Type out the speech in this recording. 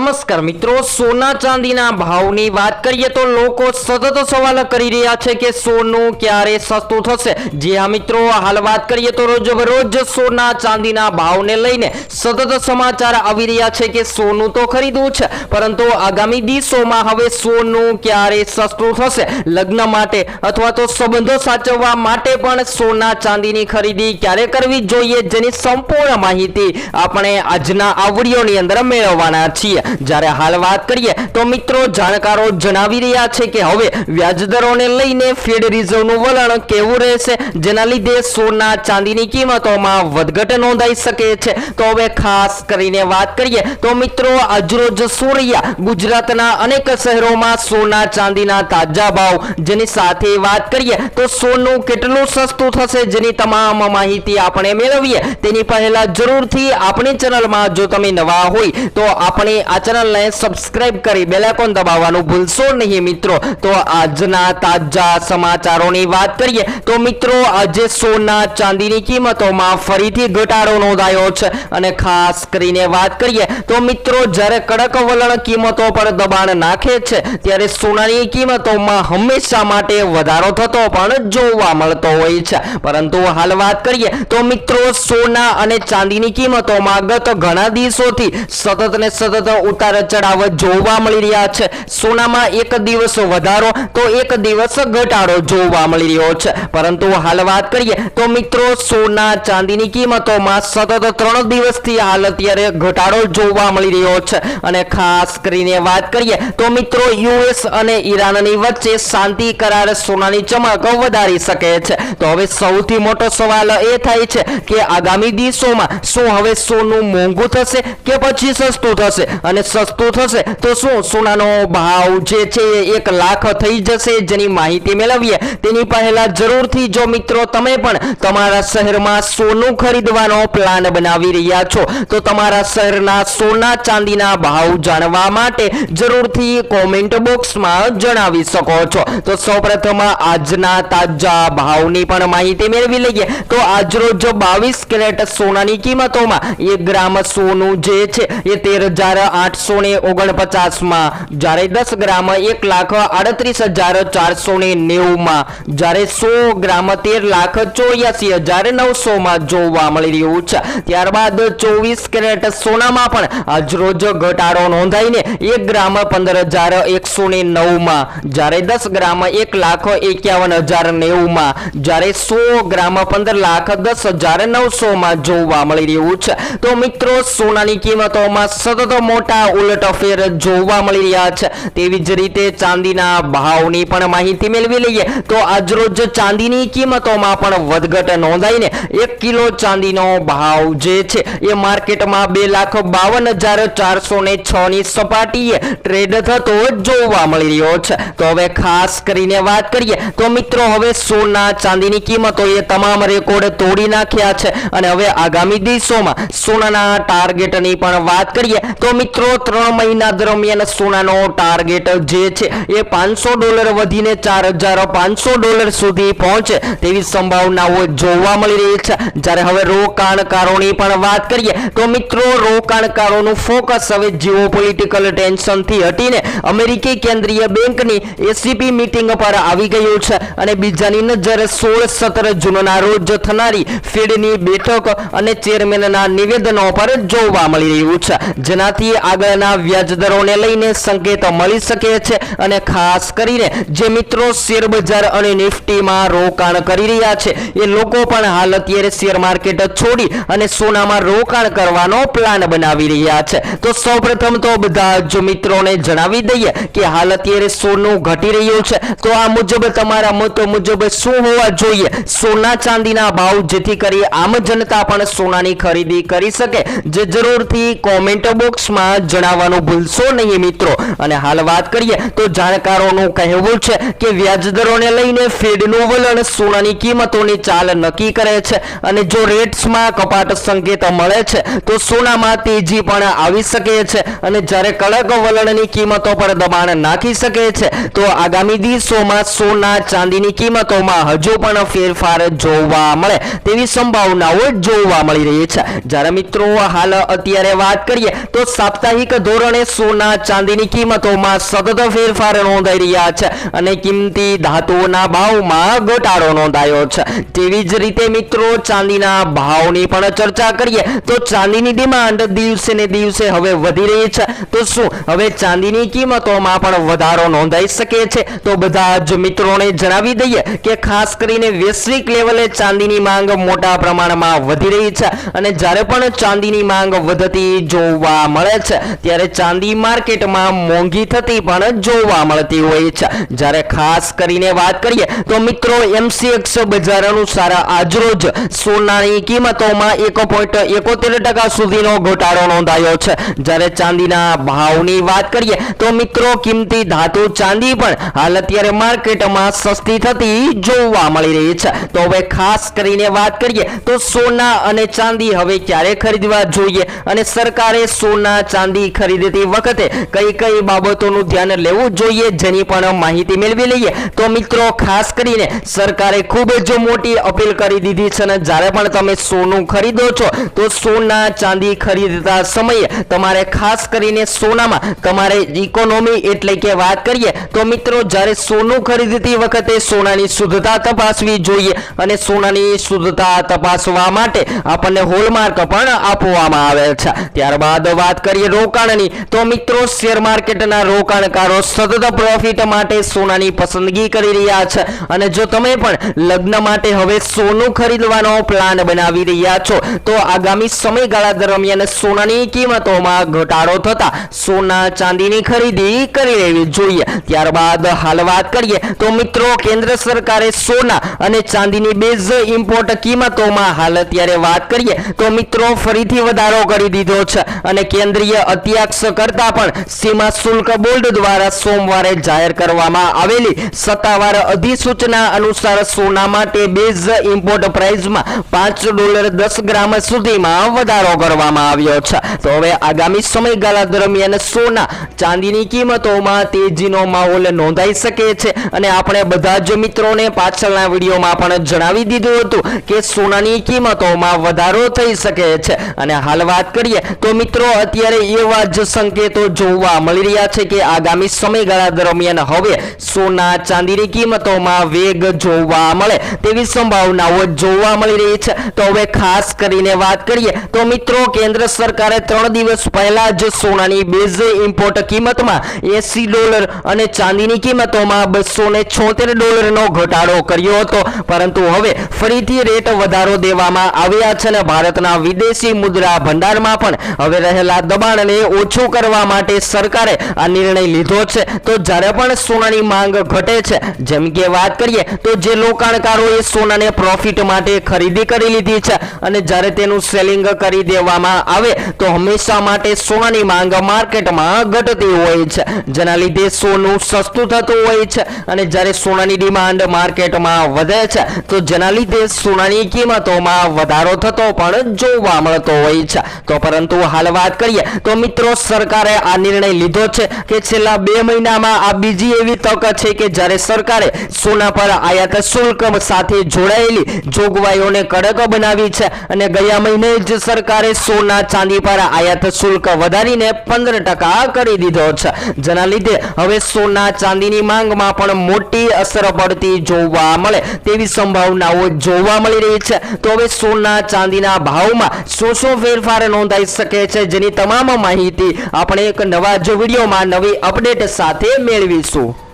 નમસ્કાર મિત્રો, સોના ચાંદીના ભાવની વાત કરીએ તો લોકો સતત સવાલ કરી રહ્યા છે કે સોનું ક્યારે સસ્તું થશે। જી હા મિત્રો, હાલ વાત કરીએ તો રોજ સોના ચાંદીના ભાવને લઈને સતત સમાચાર આવી રહ્યા છે કે સોનું તો ખરીદવું છે, પરંતુ આગામી દિવસોમાં હવે સોનું ક્યારે સસ્તું થશે, લગ્ન માટે અથવા તો સંબંધો સાચવવા માટે પણ સોના ચાંદીની ખરીદી ક્યારે કરવી જોઈએ, જેની સંપૂર્ણ માહિતી આપણે આજના આ વિડીયોની અંદર મેળવવાના છીએ। જ્યારે હાલ વાત કરીએ તો મિત્રો, જાણકારો જણાવી રહ્યા છે કે હવે વ્યાજદરોને લઈને ફેડ રિઝર્વનું વલણ કેવું રહેશે, જેના લીધે સોના ચાંદીની કિંમતોમાં વધઘટ નોંધાઈ શકે છે। તો હવે ખાસ કરીને વાત કરીએ તો મિત્રો, આજરોજ સોરૈયા ગુજરાતના અનેક શહેરોમાં સોના ચાંદીના તાજા ભાવ, જેની સાથે વાત કરીએ તો સોનું કેટલું સસ્તું થશે, જેની તમામ માહિતી આપણે મેળવીએ તેની પહેલા જરૂરથી આપણી ચેનલમાં જો તમે નવા હોય તો આપણે આ ચેનલને સબસ્ક્રાઇબ કરી બેલ આઇકોન દબાવવાનું ભૂલશો નહીં મિત્રો। તો આજના તાજા સમાચારોની વાત કરીએ તો મિત્રો, આજે સોના ચાંદીની કિંમતોમાં ફરીથી ઘટાડો નોંધાયો છે અને ખાસ કરીને વાત કરીએ તો મિત્રો, જ્યારે કડક વલણ કિંમતો પર દબાણ નાખે છે ત્યારે સોનાની કિંમતોમાં હંમેશા માટે વધારો થતો પણ જોવા મળતો હોય છે, પરંતુ હાલ વાત કરીએ તો મિત્રો, સોના અને ચાંદીની કિંમતોમાં ગત ઘણા દિવસોથી સતત ને સતત ઉતાર ચઢાવ જોવા મળી રહ્યા છે। સોનામાં એક દિવસ વધારો તો એક દિવસ ઘટાડો જોવા મળી રહ્યો છે, પરંતુ હાલ વાત કરીએ તો મિત્રો, સોના ચાંદીની કિંમતોમાં સતત 3 દિવસથી હાલ અત્યારે ઘટાડો જોવા મળી રહ્યો છે અને ખાસ કરીને વાત કરીએ તો મિત્રો, યુએસ અને ઈરાનની વચ્ચે શાંતિ કરાર સોનાની ચમક વધારી શકે છે। તો હવે સૌથી મોટો સવાલ એ થાય છે કે આગામી દિવસોમાં શું હવે સોનું મોંઘું થશે કે પછી સસ્તું થશે, અને સસ્તું થશે તો શું સોનાનો ભાવ જે છે 1 લાખ થઈ જશે, જેની માહિતી મેળવીએ તેની પહેલા જરૂરથી જો મિત્રો તમે પણ તમારા શહેરમાં સોનું ખરીદવાનો પ્લાન બનાવી રહ્યા છો તો તમારા શહેરના સોના ચાંદીના ભાવ જાણવા માટે જરૂરથી કોમેન્ટ બોક્સમાં જણાવી શકો છો। તો સૌપ્રથમ આજના તાજા ભાવની પણ માહિતી મેળવી લઈએ તો આજરોજ 22 કેરેટ સોનાની કિંમતોમાં 1 ગ્રામ સોનું જે છે એ 13,849 માં, જ્યારે 10 ગ્રામ 1,38,490 માં, જ્યારે 100 ગ્રામ 13,84,900 માં જોવા મળી રહ્યું છે। ત્યારબાદ 24 કેરેટ સોનામાં પણ આજરોજ ઘટાડો નોંધાઈને 1 ગ્રામ 15,109 માં, જ્યારે 10 ગ્રામ 1,51,090 માં, જ્યારે 100 ગ્રામ 15,10,900 માં જોવા મળી રહ્યું છે। તો મિત્રો, સોનાની કિંમતોમાં સતત મોટા ઉલટફેર જોવા મળી રહ્યા છે। તેવી જ રીતે ચાંદીના ભાવની પણ માહિતી મેળવી લઈએ તો આજરોજ ચાંદીની કિંમતોમાં પણ વધઘટ નોંધાઈને 1 કિલો ચાંદીનો ભાવ જે છે એ માર્કેટમાં 2,52,406 ની સપાટીએ ટ્રેડ થતો જોવા મળી રહ્યો છે। તો હવે ખાસ કરીને વાત કરીએ તો મિત્રો, હવે સોના ચાંદીની કિંમતોએ તમામ રેકોર્ડ તોડી નાખ્યા છે અને હવે આગામી દિવસોમાં સોનાના ટાર્ગેટની પણ વાત કરીએ તો મિત્રો, 3 મહિના દરમિયાન સોનાનો ટાર્ગેટ જે છે એ $500 વધીને $4,500 સુધી પહોંચે તેવી સંભાવનાઓ જોવા મળી રહી છે। જ્યારે હવે રોકાણકારોની પણ વાત કરીએ તો મિત્રો, રોકાણકારોનું ફોકસ હવે જીઓપોલિટિકલ ટેન્શનથી હટીને અમેરિકી કેન્દ્રીય બેંકની એસીપી મીટિંગ પર આવી ગયું છે અને બીજાની નજર 16-17 જૂનના રોજ થનારી ફેડની બેઠક અને ચેરમેનના નિવેદનો પર જોવા મળી રહ્યું છે, જેનાથી આગળના વ્યાજદરોને લઈને સંકેત મળી શકે છે અને ખાસ કરીને જે મિત્રો શેર બજાર અને નિફ્ટીમાં રોકાણ કરી રહ્યા છે એ લોકો પણ હાલ અત્યારે શેર માર્કેટ છોડી અને સોનામાં રોકાણ કરવાનો પ્લાન બનાવી રહ્યા છે। તો સૌપ્રથમ તો બધા જ મિત્રોને જણાવી દઈએ કે હાલ અત્યારે સોનું ઘટી રહ્યું છે, તો આ મુજબ તમારા મતો મુજબ શું હોવા જોઈએ સોના ચાંદીના ભાવ, જેથી કરી આમ જનતા પણ સોનાની ખરીદી કરી શકે, જે જરૂરથી કોમેન્ટ બોક્સમાં જણાવવાનું ભૂલશો નહીં મિત્રો। અને હાલ વાત કરીએ તો જાણકારોનું કહેવું છે કે વ્યાજદરોને લઈને ફેડનું વલણ સોનાની કિંમતોની ચાલ નક્કી કરે છે અને જો રેટ્સમાં કપાટ સંકેત મળે છે તો સોનામાં તેજી પણ આવી શકે છે અને જ્યારે કડક વલણની કિંમતો પર દબાણ નાખી શકે છે તો આગામી દિવસોમાં સોના ચાંદીની કિંમતોમાં હજુ પણ ફેરફાર જોવા મળે તેવી સંભાવનાઓ જોવા મળી રહી છે। જ્યારે મિત્રો હાલ અત્યારે વાત કરીએ તો સાપ્તાહિક સાપ્તાહિક ધોરણે સોના ચાંદીની કિંમતોમાં સતત ફેરફાર નોંધાઈ રહ્યા છે અને કિંમતી ધાતુઓના ભાવમાં ઘટાડો નોંધાયો છે। તેવી જ રીતે મિત્રો ચાંદીના ભાવની પણ ચર્ચા કરીએ તો ચાંદીની ડિમાન્ડ દિવસે ને દિવસે હવે વધી રહી છે। તો શું હવે ચાંદીની કિંમતોમાં પણ વધારો નોંધાઈ શકે છે? તો બધા જ મિત્રોને જણાવી દઈએ કે ખાસ કરીને વૈશ્વિક લેવલે ચાંદીની માંગ મોટા પ્રમાણમાં વધી રહી છે અને જ્યારે પણ ચાંદીની માંગ વધતી જોવા મળે છે ત્યારે ચાંદી માર્કેટમાં મોંઘી થતી પણ જોવા મળતી હોય છે। જ્યારે ખાસ કરીને વાત કરીએ તો મિત્રો MCX બજાર અનુસાર આજરોજ સોનાની કિંમતોમાં 1.71% સુધીનો ઘટાડો નોંધાયો છે। જ્યારે ચાંદીના ભાવની વાત કરીએ તો મિત્રો કિંમતી ધાતુ ચાંદી પણ હાલ અત્યારે માર્કેટમાં સસ્તી થતી જોવા મળી રહી છે। તો હવે ખાસ કરીને વાત કરીએ તો સોના અને ચાંદી હવે ક્યારે ખરીદવા જોઈએ અને સરકારે સોના ચાંદી ખરીદતી વખતે કઈ કઈ બાબતોનું ધ્યાન લેવું જોઈએ જેની પણ માહિતી મેળવી લઈએ। તો મિત્રો ખાસ કરીને સરકારે ખૂબ જ મોટી અપીલ કરી દીધી છે અને જ્યારે પણ તમે સોનું ખરીદો છો તો સોના ચાંદી ખરીદતા સમયે તમારે ખાસ કરીને સોનામાં તમારે ઇકોનોમી એટલે કે વાત કરીએ તો મિત્રો જ્યારે સોનું ખરીદતી વખતે સોનાની શુદ્ધતા તપાસવી જોઈએ અને સોનાની શુદ્ધતા તપાસવા માટે આપણને હોલમાર્ક પણ આપવામાં આવે છે। ત્યારબાદ વાત કરીએ રોકાણની તો મિત્રો શેર માર્કેટના રોકાણકારો સતત પ્રોફિટ માટે સોનાની પસંદગી કરી રહ્યા છે અને જો તમે પણ લગ્ન માટે હવે સોનું ખરીદવાનો પ્લાન બનાવી રહ્યા છો તો આગામી સમયગાળા દરમિયાન સોનાની કિંમતોમાં ઘટાડો થતા સોના ચાંદીની ખરીદી કરી લેવી જોઈએ। ત્યારબાદ હાલ વાત કરીએ તો મિત્રો કેન્દ્ર સરકારે સોના અને ચાંદીની બેઝ ઇમ્પોર્ટ કિંમતોમાં હાલ અત્યારે વાત કરીએ તો મિત્રો ફરીથી વધારો કરી દીધો છે અને કેન્દ્રીય અધ્યક્ષ કરતા પણ સીમા શુલ્ક બોર્ડ દ્વારા સોમવારે જાહેર કરવામાં આવેલી સત્તાવાર અધિસૂચના અનુસાર સોના માટે બેઝ ઇમ્પોર્ટ પ્રાઇસમાં $5 ગ્રામ સુધીમાં વધારો કરવામાં આવ્યો છે। તો હવે આગામી સમયગાળા દરમિયાન સોના ચાંદીની કિંમતોમાં તેજીનો માહોલ નોંધાઈ શકે છે અને આપણે બધા જ મિત્રોને પાછળના વિડીયોમાં પણ જણાવી દીધું હતું કે સોનાની કિંમતોમાં વધારો થઈ શકે છે અને હાલ વાત કરીએ તો મિત્રો અત્યારે એવા જ સંકેતો જોવા મળી રહ્યા છે કે આગામી સમયગાળા દરમિયાન હવે સોના ચાંદીની કિંમતોમાં વેગ જોવા મળે તેવી સંભાવનાઓ જોવા મળી રહી છે। તો હવે ખાસ કરીને વાત કરીએ તો મિત્રો કેન્દ્ર સરકારે 3 દિવસ પહેલા જ સોનાની બેઝ ઇમ્પોર્ટ કિંમતમાં $80 અને ચાંદીની કિંમતોમાં $276 નો ઘટાડો કર્યો હતો પરંતુ હવે ફરીથી રેટ વધારો દેવામાં આવ્યા છે અને ભારતના વિદેશી મુદ્રા ભંડારમાં પણ હવે રહેલા દબાણને ઓછું કરવા માટે સરકારે આ નિર્ણય લીધો છે। તો જ્યારે પણ સોનાની માંગ ઘટે છે જેમ કે વાત કરીએ તો જે રોકાણકારોએ સોનાને પ્રોફિટ માટે ખરીદી કરી લીધી છે અને જ્યારે તેનું સેલિંગ કરી દેવામાં આવે તો હંમેશા માટે સોનાની માંગ માર્કેટમાં ઘટતી હોય છે જેના લીધે સોનું સસ્તું થતું હોય છે અને જ્યારે સોનાની ડિમાન્ડ માર્કેટમાં વધે છે તો જેના લીધે સોનાની કિંમતોમાં વધારો થતો પણ જોવા મળતો હોય છે। તો પરંતુ હાલ વાત કરીએ તો મિત્રો સરકારે આ નિર્ણય લીધો છે કે છેલ્લા 2 મહિનામાં આ બીજી એવી તક છે કે જ્યારે સરકારે સોના પર આયાત શુલ્ક સાથે જોડાયેલી જોગવાઈઓને કડક બનાવી છે અને ગયા મહિને જ સરકારે સોના ચાંદી પર આયાત શુલ્ક વધારીને 15% કરી દીધો છે જેના લીધે હવે સોના ચાંદીની માંગમાં પણ મોટી અસર પડતી જોવા મળે તેવી સંભાવનાઓ જોવા મળી રહી છે। તો હવે સોના ચાંદીના ભાવમાં શું ફેરફાર નોંધાઈ શકે છે જેની તમામ માહિતી આપણે એક નવા જ વિડીયોમાં નવી અપડેટ સાથે મેળવીશું।